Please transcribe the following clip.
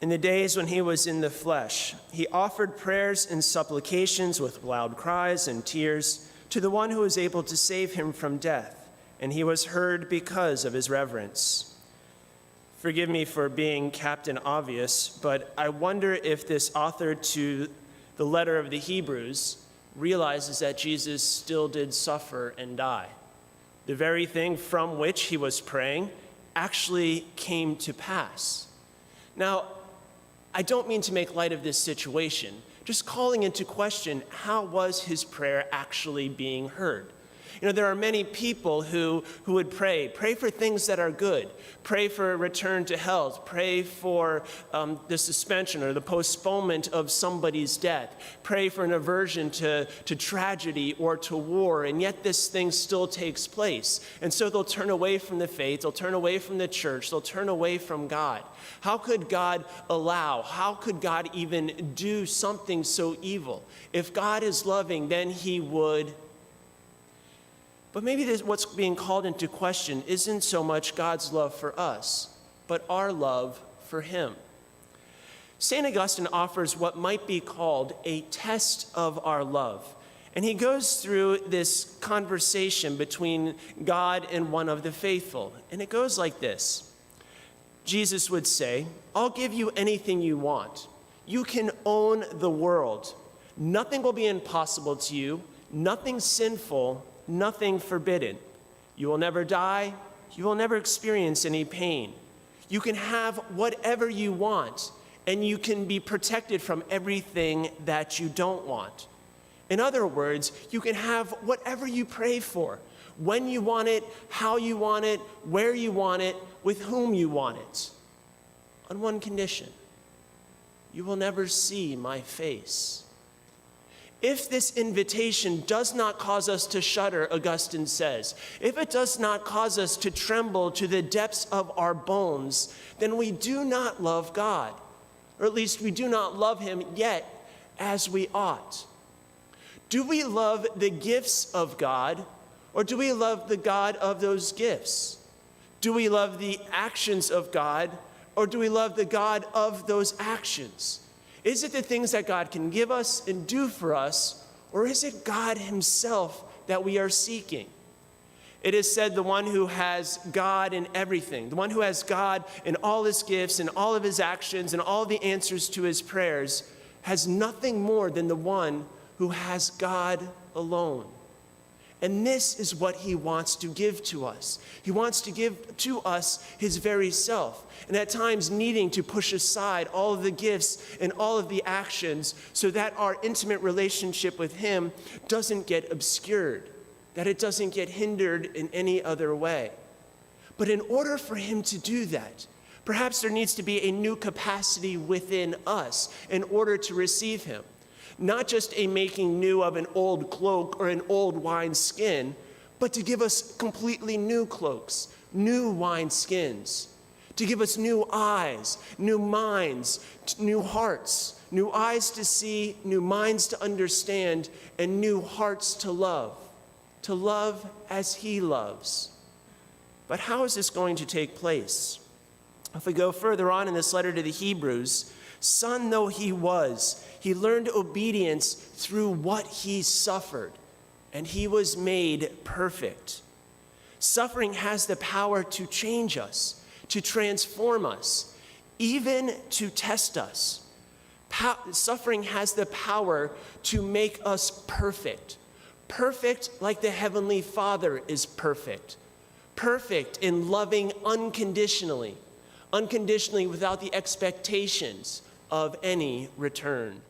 In the days when he was in the flesh, he offered prayers and supplications with loud cries and tears to the one who was able to save him from death, and he was heard because of his reverence. Forgive me for being Captain Obvious, but I wonder if this author to the letter of the Hebrews realizes that Jesus still did suffer and die. The very thing from which he was praying actually came to pass. Now, I don't mean to make light of this situation, just calling into question, how was his prayer actually being heard? You know, there are many people who would pray for things that are good, pray for a return to health, pray for the suspension or the postponement of somebody's death, pray for an aversion to tragedy or to war, and yet this thing still takes place. And so they'll turn away from the faith, they'll turn away from the church, they'll turn away from God. How could God allow, how could God even do something so evil? If God is loving, then he would. But maybe what's being called into question isn't so much God's love for us, but our love for him. St. Augustine offers what might be called a test of our love. And he goes through this conversation between God and one of the faithful. And it goes like this. Jesus would say, "I'll give you anything you want. You can own the world. Nothing will be impossible to you, nothing sinful, nothing forbidden. You will never die. You will never experience any pain. You can have whatever you want, and you can be protected from everything that you don't want. In other words, you can have whatever you pray for, when you want it, how you want it, where you want it, with whom you want it. On one condition: you will never see my face." If this invitation does not cause us to shudder, Augustine says, if it does not cause us to tremble to the depths of our bones, then we do not love God, or at least we do not love him yet as we ought. Do we love the gifts of God, or do we love the God of those gifts? Do we love the actions of God, or do we love the God of those actions? Is it the things that God can give us and do for us, or is it God himself that we are seeking? It is said the one who has God in everything, the one who has God in all his gifts and all of his actions and all the answers to his prayers, has nothing more than the one who has God alone. And this is what he wants to give to us. He wants to give to us his very self, and at times needing to push aside all of the gifts and all of the actions so that our intimate relationship with him doesn't get obscured, that it doesn't get hindered in any other way. But in order for him to do that, perhaps there needs to be a new capacity within us in order to receive him. Not just a making new of an old cloak or an old wine skin, but to give us completely new cloaks, new wine skins, to give us new eyes, new minds, new hearts, new eyes to see, new minds to understand, and new hearts to love as he loves. But how is this going to take place? If we go further on in this letter to the Hebrews, son though he was, he learned obedience through what he suffered, and he was made perfect. Suffering has the power to change us, to transform us, even to test us. Suffering has the power to make us perfect. Perfect like the Heavenly Father is perfect. Perfect in loving unconditionally without the expectations of any return.